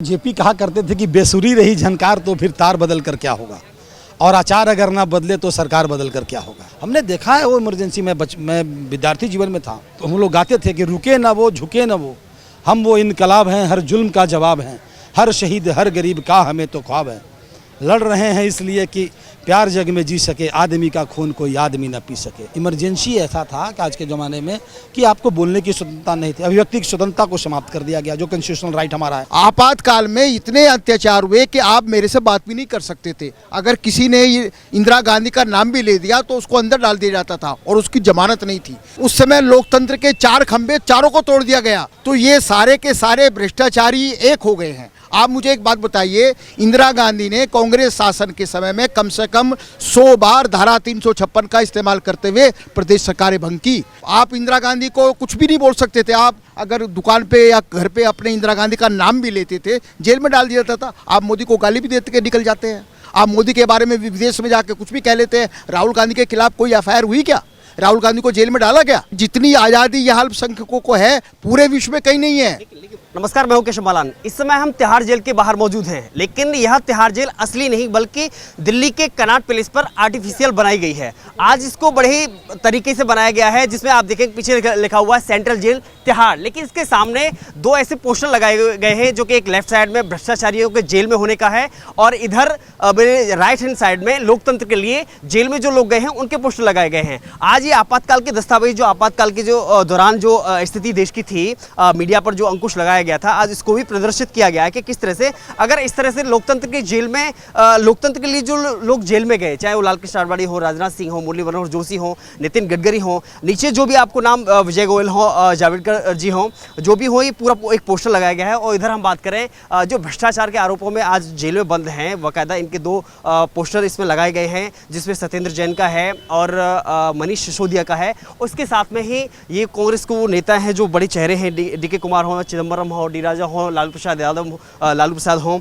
JP कहा करते थे कि बेसुरी रही झनकार तो फिर तार बदल कर क्या होगा, और आचार अगर ना बदले तो सरकार बदल कर क्या होगा। हमने देखा है वो इमरजेंसी में मैं विद्यार्थी जीवन में था तो हम लोग गाते थे कि रुके ना वो झुके ना वो, हम वो इनकलाब हैं हर जुल्म का जवाब हैं, हर शहीद हर गरीब का हमें तो ख्वाब है। लड़ रहे हैं इसलिए कि प्यार जग में जी सके, आदमी का खून कोई आदमी न पी सके। इमरजेंसी ऐसा था कि आज के ज़माने में कि आपको बोलने की स्वतंत्रता नहीं थी, अभिव्यक्ति की स्वतंत्रता को समाप्त कर दिया गया जो कॉन्स्टिट्यूशनल राइट हमारा है। आपातकाल में इतने अत्याचार हुए कि आप मेरे से बात भी नहीं कर सकते थे। अगर किसी ने इंदिरा गांधी का नाम भी ले दिया तो उसको अंदर डाल दिया जाता था और उसकी जमानत नहीं थी। उस समय लोकतंत्र के 4 खंभे चारों को तोड़ दिया गया। तो ये सारे के सारे भ्रष्टाचारी एक हो गए हैं। आप मुझे एक बात बताइए, इंदिरा गांधी ने कांग्रेस शासन के समय में कम से कम 100 बार धारा 356 का इस्तेमाल करते हुए प्रदेश सरकारें भंग की। आप इंदिरा गांधी को कुछ भी नहीं बोल सकते थे। आप अगर दुकान पे या घर पे अपने इंदिरा गांधी का नाम भी लेते थे जेल में डाल दिया जाता था। आप मोदी को गाली भी देते के निकल जाते हैं। आप मोदी के बारे में विदेश में जाके कुछ भी कह लेते हैं। राहुल गांधी के खिलाफ कोई एफआईआर हुई क्या? राहुल गांधी को जेल में डाला गया? जितनी आज़ादी यह अल्पसंख्यकों को है पूरे विश्व में कहीं नहीं है। नमस्कार, मैं हूं केशव बालान। इस समय हम तिहाड़ जेल के बाहर मौजूद हैं, लेकिन यह तिहाड़ जेल असली नहीं बल्कि दिल्ली के कनॉट पैलेस पर आर्टिफिशियल बनाई गई है। आज इसको बड़े ही तरीके से बनाया गया है, जिसमें आप देखें पीछे लिखा हुआ है सेंट्रल जेल तिहाड़, लेकिन इसके सामने 2 ऐसे पोस्टर लगाए गए हैं जो कि एक लेफ्ट साइड में भ्रष्टाचारियों के जेल में होने का है और इधर राइट हैंड साइड में लोकतंत्र के लिए जेल में जो लोग गए हैं उनके पोस्टर लगाए गए हैं। आज ये आपातकाल के दस्तावेज जो आपातकाल के जो दौरान जो स्थिति देश की थी, मीडिया पर जो अंकुश लगाया गया था, आज इसको भी प्रदर्शित किया गया है कि किस तरह से अगर इस तरह से लोकतंत्र की जेल में लोकतंत्र के लिए जो लोग जेल में गए, चाहे वो लाल कृष्ण आडवाणी हो, राजनाथ सिंह हो, मुरली मनोहर जोशी हो, नितिन गडकरी हो, नीचे जो भी आपको नाम विजय गोयल हो, जावड़ेकर जी हो, जो भी हो, ये पूरा एक पोस्टर लगाया गया है। और इधर हम बात करें जो भ्रष्टाचार के आरोपों में आज जेल में बंद हैं, बाकायदा इनके 2 पोस्टर इसमें लगाए गए हैं, जिसमें सत्येंद्र जैन का है और मनीष सिसोदिया का है। उसके साथ में ही ये कांग्रेस को वो नेता हैं जो बड़े चेहरे हैं, डी.के. कुमार हो, चिदम्बरम हो, डी राजा हो, लालू प्रसाद हो,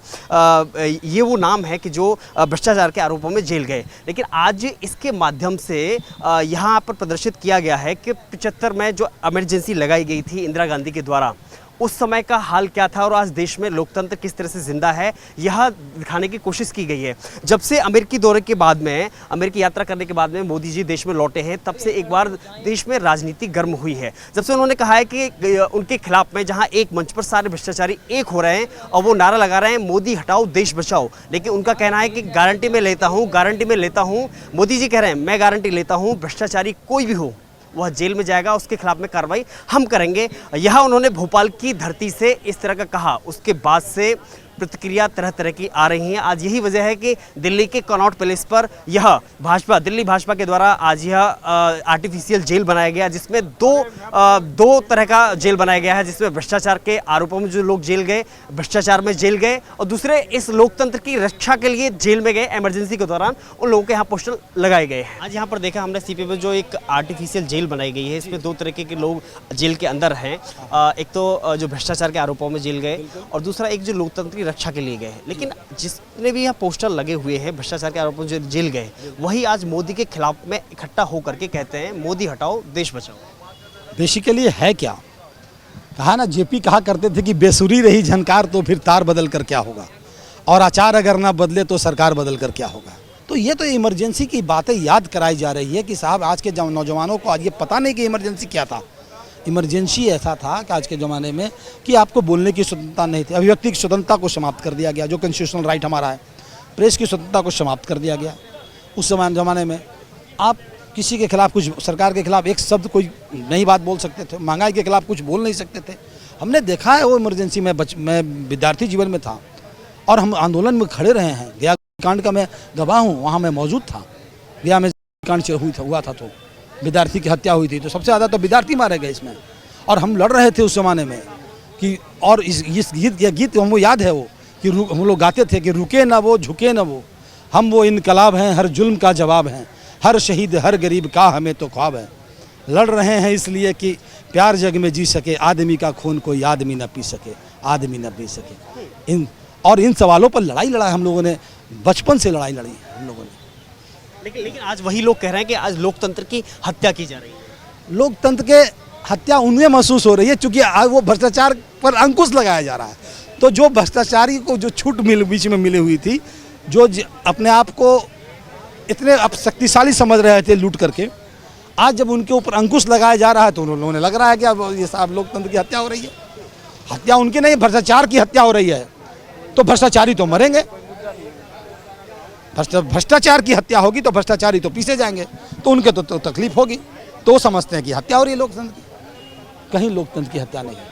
ये वो नाम है कि जो भ्रष्टाचार के आरोपों में जेल गए। लेकिन आज इसके माध्यम से यहाँ पर प्रदर्शित किया गया है कि 75 में जो इमरजेंसी लगाई गई थी इंदिरा गांधी के द्वारा, उस समय का हाल क्या था और आज देश में लोकतंत्र किस तरह से जिंदा है, यह दिखाने की कोशिश की गई है। जब से अमेरिकी दौरे के बाद में, अमेरिकी यात्रा करने के बाद में मोदी जी देश में लौटे हैं, तब से एक बार देश में राजनीति गर्म हुई है। जब से उन्होंने कहा है कि उनके खिलाफ में जहां एक मंच पर सारे भ्रष्टाचारी एक हो रहे हैं और वो नारा लगा रहे हैं मोदी हटाओ देश बचाओ, लेकिन उनका कहना है कि गारंटी में लेता हूँ। मोदी जी कह रहे हैं मैं गारंटी लेता हूँ, भ्रष्टाचारी कोई भी हो वह जेल में जाएगा, उसके खिलाफ में कार्रवाई हम करेंगे। यह उन्होंने भोपाल की धरती से इस तरह का कहा। उसके बाद से प्रतिक्रिया तरह तरह की आ रही हैं। आज यही वजह है कि दिल्ली के कनॉट पैलेस पर यह दिल्ली भाजपा के द्वारा आज यह आर्टिफिशियल जेल बनाया गया, जिसमें दो तरह का जेल बनाया गया है, जिसमें भ्रष्टाचार के आरोपों में जो लोग जेल गए, भ्रष्टाचार में जेल गए, और दूसरे इस लोकतंत्र की रक्षा के लिए जेल में गए इमरजेंसी के दौरान, उन लोगों के यहाँ पोस्टर लगाए गए हैं। आज यहाँ पर देखा हमने सीपी में जो एक आर्टिफिशियल जेल बनाई गई है, इसमें 2 तरीके के लोग जेल के अंदर हैं। एक तो जो भ्रष्टाचार के आरोपों में जेल गए और दूसरा एक जो लोकतंत्र रक्षा के लिए गए हैं। लेकिन जितने भी यहाँ पोस्टर लगे हुए हैं भ्रष्टाचार के आरोपों जो जेल गए, वही आज मोदी के खिलाफ में इकट्ठा होकर के कहते हैं मोदी हटाओ देश बचाओ। बेसिकली है क्या, कहा ना, जेपी कहा करते थे कि बेसुरी रही झनकार तो फिर तार बदल कर क्या होगा, और आचार अगर ना बदले तो सरकार बदल कर क्या होगा। तो ये तो इमरजेंसी की बातें याद कराई जा रही है कि साहब आज के नौजवानों को आज ये पता नहीं कि इमरजेंसी क्या था। इमरजेंसी ऐसा था कि आज के ज़माने में कि आपको बोलने की स्वतंत्रता नहीं थी, अभिव्यक्ति की स्वतंत्रता को समाप्त कर दिया गया जो कॉन्स्टिट्यूशनल राइट हमारा है, प्रेस की स्वतंत्रता को समाप्त कर दिया गया। उस ज़माने में आप किसी के खिलाफ कुछ, सरकार के खिलाफ एक शब्द कोई नई बात बोल सकते थे, महंगाई के खिलाफ कुछ बोल नहीं सकते थे। हमने देखा है वो इमरजेंसी में, मैं विद्यार्थी जीवन में था और हम आंदोलन में खड़े रहे हैं। गया कांड का मैं गवाह हूँ, वहाँ मैं मौजूद था। गया में कांड हुआ था तो विद्यार्थी की हत्या हुई थी, तो सबसे ज़्यादा तो विद्यार्थी मारे गए इसमें, और हम लड़ रहे थे उस ज़माने में कि, और इस गीत हमको याद है वो कि हम लोग गाते थे कि रुके ना वो झुके ना वो, हम वो इनकलाब हैं हर जुल्म का जवाब हैं, हर शहीद हर गरीब का हमें तो ख्वाब है। लड़ रहे हैं इसलिए कि प्यार जग में जी सके, आदमी का खून कोई आदमी न पी सके, आदमी न पी सके। इन सवालों पर लड़ाई लड़ा हम लोगों ने, बचपन से लड़ाई लड़ी हम लोगों ने। लेकिन आज वही लोग कह रहे हैं कि आज लोकतंत्र की हत्या की जा रही है। लोकतंत्र के हत्या उन्हें महसूस हो रही है क्योंकि आज वो भ्रष्टाचार पर अंकुश लगाया जा रहा है। तो जो भ्रष्टाचारी को जो छूट बीच में मिली हुई थी, जो अपने आप को इतने अब शक्तिशाली समझ रहे थे लूट करके, आज जब उनके ऊपर अंकुश लगाया जा रहा है तो उन्होंने लग रहा है कि अब ये साहब लोकतंत्र की हत्या हो रही है। हत्या उनकी नहीं, भ्रष्टाचार की हत्या हो रही है। तो भ्रष्टाचारी तो मरेंगे, भ्रष्टाचार की हत्या होगी तो भ्रष्टाचारी तो पीछे जाएंगे, तो उनके तो तकलीफ होगी। तो समझते हैं कि हत्या हो रही है लोकतंत्र की। कहीं लोकतंत्र की हत्या नहीं है,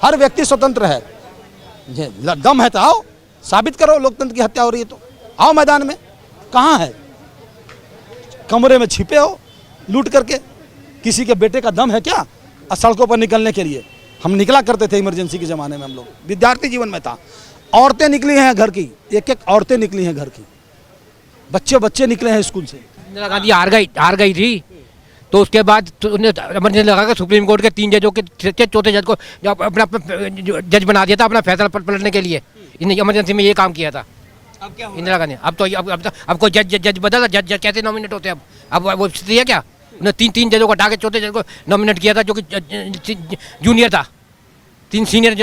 हर व्यक्ति स्वतंत्र है। दम है तो आओ, साबित करो लोकतंत्र की हत्या हो रही है तो आओ मैदान में। कहाँ है? कमरे में छिपे हो लूट करके। किसी के बेटे का दम है क्या सड़कों पर निकलने के लिए? हम निकला करते थे इमरजेंसी के ज़माने में, हम लोग विद्यार्थी जीवन में था। औरतें निकली हैं घर की, एक एक औरतें निकली हैं घर की, बच्चे निकले हैं स्कूल से। इंदिरा गांधी हार गई थी, तो उसके बाद तो उन्हें इमरजेंसी लगा कर सुप्रीम कोर्ट के 3 जजों के चौथे जज को अपना जज बना दिया था अपना फैसला पलटने के लिए। इमरजेंसी में ये काम किया था अब क्या इंदिरा गांधी। अब कोई जज बदला, जज कैसे नॉमिनेट होते हैं? अब वो स्थिति है क्या? उन्हें 3 जजों को हटा के चौथे जज को नॉमिनेट किया था, जो कि जूनियर था। 3 सीनियर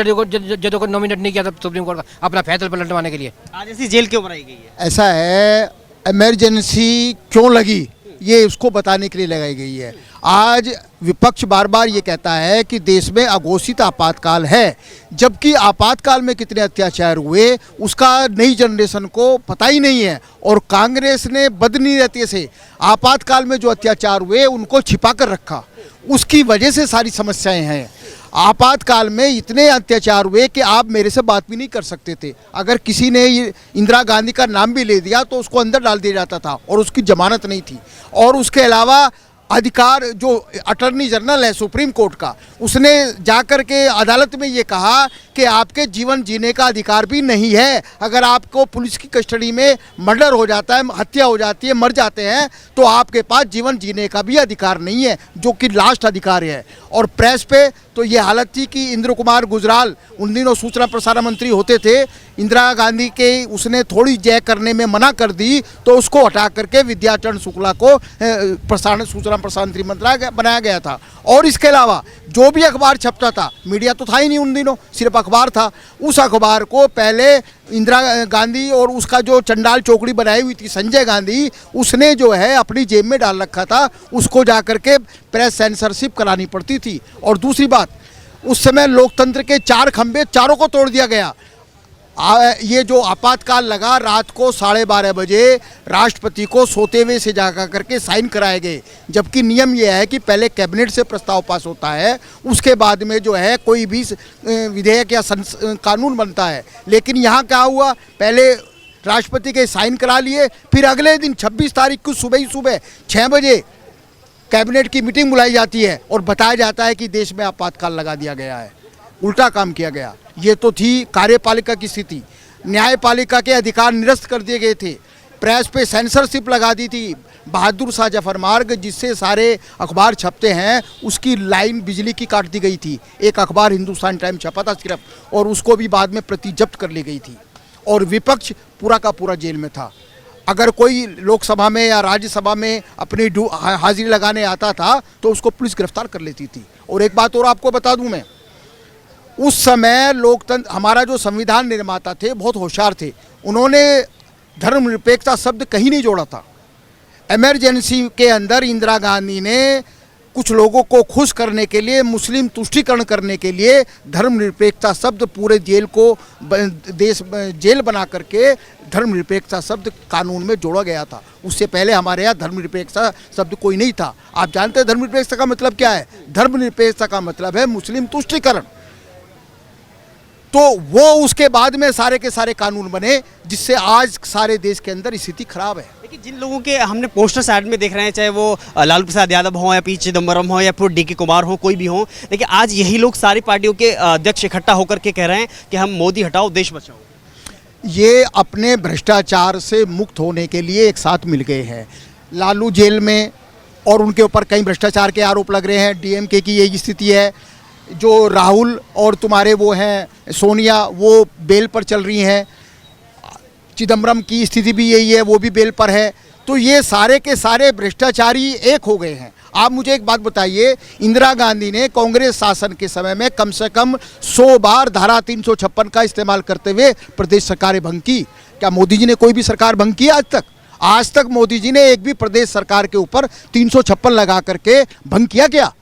जजों को नॉमिनेट नहीं किया था सुप्रीम कोर्ट का अपना फैसला पलटवाने के लिए। आज ऐसी जेल क्यों बनाई गई है? ऐसा है, इमरजेंसी क्यों लगी ये उसको बताने के लिए लगाई गई है। आज विपक्ष बार बार ये कहता है कि देश में अघोषित आपातकाल है, जबकि आपातकाल में कितने अत्याचार हुए उसका नई जनरेशन को पता ही नहीं है। और कांग्रेस ने बदनीयती से आपातकाल में जो अत्याचार हुए उनको छिपा कर रखा, उसकी वजह से सारी समस्याएं हैं। आपातकाल में इतने अत्याचार हुए कि आप मेरे से बात भी नहीं कर सकते थे। अगर किसी ने इंदिरा गांधी का नाम भी ले दिया तो उसको अंदर डाल दिया जाता था और उसकी जमानत नहीं थी। और उसके अलावा अधिकार जो अटॉर्नी जनरल है सुप्रीम कोर्ट का, उसने जाकर के अदालत में ये कहा कि आपके जीवन जीने का अधिकार भी नहीं है। अगर आपको पुलिस की कस्टडी में मर्डर हो जाता है, हत्या हो जाती है, मर जाते हैं, तो आपके पास जीवन जीने का भी अधिकार नहीं है, जो कि लास्ट अधिकार है। और प्रेस पे तो ये हालत थी कि इंद्र कुमार गुजराल उन दिनों सूचना प्रसारण मंत्री होते थे, इंदिरा गांधी के उसने थोड़ी जय करने में मना कर दी तो उसको हटा करके विद्याचरण शुक्ला को प्रसारण सूचना प्रसारण मंत्री बनाया गया था। और इसके अलावा जो भी अखबार छपता था, मीडिया तो था ही नहीं उन दिनों, सिर्फ अखबार था, उस अखबार को पहले इंदिरा गांधी और उसका जो चंडाल चौकड़ी बनाई हुई थी संजय गांधी, उसने जो है अपनी जेब में डाल रखा था, उसको जाकर के प्रेस सेंसरशिप करानी पड़ती थी। और दूसरी बात, उस समय लोकतंत्र के 4 खंभे चारों को तोड़ दिया गया। ये जो आपातकाल लगा, रात को 12:30 बजे राष्ट्रपति को सोते हुए से जाकर करके साइन कराए गए, जबकि नियम यह है कि पहले कैबिनेट से प्रस्ताव पास होता है, उसके बाद में जो है कोई भी विधेयक या कानून बनता है। लेकिन यहाँ क्या हुआ, पहले राष्ट्रपति के साइन करा लिए, फिर अगले दिन 26 तारीख को सुबह 6 बजे कैबिनेट की मीटिंग बुलाई जाती है और बताया जाता है कि देश में आपातकाल लगा दिया गया है। उल्टा काम किया गया। ये तो थी कार्यपालिका की स्थिति। न्यायपालिका के अधिकार निरस्त कर दिए गए थे, प्रेस पे सेंसरशिप लगा दी थी। बहादुर शाह जफर मार्ग जिससे सारे अखबार छपते हैं, उसकी लाइन बिजली की काट दी गई थी। एक अखबार हिंदुस्तान टाइम छपा था सिर्फ, और उसको भी बाद में प्रति जब्त कर ली गई थी। और विपक्ष पूरा का पूरा जेल में था। अगर कोई लोकसभा में या राज्यसभा में अपनी हाजिरी लगाने आता था तो उसको पुलिस गिरफ्तार कर लेती थी। और एक बात और आपको बता दूं मैं, उस समय लोकतंत्र, हमारा जो संविधान निर्माता थे बहुत होशियार थे, उन्होंने धर्मनिरपेक्षता शब्द कहीं नहीं जोड़ा था। इमरजेंसी के अंदर इंदिरा गांधी ने कुछ लोगों को खुश करने के लिए, मुस्लिम तुष्टीकरण करने के लिए धर्मनिरपेक्षता शब्द पूरे जेल को जेल बना करके धर्मनिरपेक्षता शब्द कानून में जोड़ा गया था। उससे पहले हमारे यहाँ धर्मनिरपेक्षता शब्द कोई नहीं था। आप जानते हैं धर्मनिरपेक्षता का मतलब क्या है? धर्मनिरपेक्षता का मतलब है मुस्लिम तुष्टीकरण। तो वो उसके बाद में सारे के सारे कानून बने, जिससे आज सारे देश के अंदर स्थिति खराब है। लेकिन जिन लोगों के हमने पोस्टर साइड में देख रहे हैं, चाहे वो लालू प्रसाद यादव हो या पी चिदम्बरम हो या फिर DK कुमार हो, कोई भी हो, लेकिन आज यही लोग सारी पार्टियों के अध्यक्ष इकट्ठा होकर के कह रहे हैं कि हम मोदी हटाओ देश बचाओ। ये अपने भ्रष्टाचार से मुक्त होने के लिए एक साथ मिल गए हैं। लालू जेल में और उनके ऊपर कई भ्रष्टाचार के आरोप लग रहे हैं। DMK की यही स्थिति है। जो राहुल और तुम्हारे वो हैं सोनिया, वो बेल पर चल रही हैं। चिदम्बरम की स्थिति भी यही है, वो भी बेल पर है। तो ये सारे के सारे भ्रष्टाचारी एक हो गए हैं। आप मुझे एक बात बताइए, इंदिरा गांधी ने कांग्रेस शासन के समय में कम से कम 100 बार धारा 356 का इस्तेमाल करते हुए प्रदेश सरकारें भंग की। क्या मोदी जी ने कोई भी सरकार भंग की आज तक? आज तक मोदी जी ने एक भी प्रदेश सरकार के ऊपर 356 लगा करके भंग किया क्या?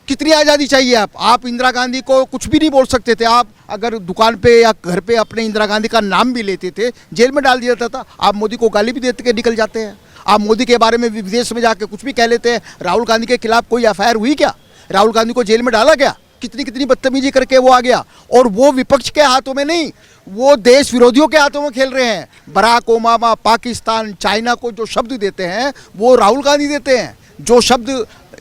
कितनी आज़ादी चाहिए आप इंदिरा गांधी को कुछ भी नहीं बोल सकते थे। आप अगर दुकान पे या घर पे अपने इंदिरा गांधी का नाम भी लेते थे, जेल में डाल दिया जाता था। आप मोदी को गाली भी देते के निकल जाते हैं। आप मोदी के बारे में विदेश में जाके कुछ भी कह लेते हैं। राहुल गांधी के खिलाफ कोई एफआईआर हुई क्या? राहुल गांधी को जेल में डाला गया? कितनी कितनी बदतमीजी करके वो आ गया, और वो विपक्ष के हाथों में नहीं, वो देश विरोधियों के हाथों में खेल रहे हैं। बराक ओबामा, पाकिस्तान, चाइना को जो शब्द देते हैं वो राहुल गांधी देते हैं। जो शब्द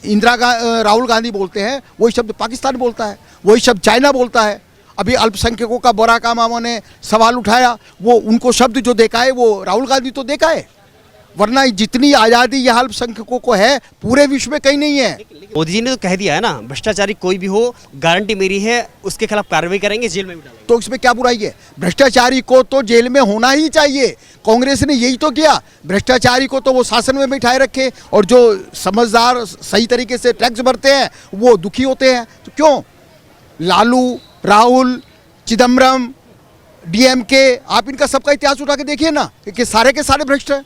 राहुल गांधी बोलते हैं वही शब्द पाकिस्तान बोलता है, वही शब्द चाइना बोलता है। अभी अल्पसंख्यकों का बराक ओबामा ने सवाल उठाया, वो उनको शब्द जो देखा है वो राहुल गांधी तो देखा है। वरना जितनी आज़ादी यह अल्पसंख्यकों को है पूरे विश्व में कहीं नहीं है। मोदी जी ने तो कह दिया है ना, भ्रष्टाचारी कोई भी हो, गारंटी मेरी है, उसके खिलाफ कार्रवाई करेंगे, जेल में भी डालेंगे। तो इसमें क्या बुराई है? भ्रष्टाचारी को तो जेल में होना ही चाहिए। कांग्रेस ने यही तो किया। भ्रष्टाचारी को तो वो शासन में बिठाए रखे, और जो समझदार सही तरीके से टैक्स भरते हैं वो दुखी होते हैं। तो क्यों? लालू, राहुल, चिदम्बरम, डीएमके, आप इनका सबका इतिहास उठा के देखिए ना कि सारे के सारे भ्रष्ट हैं।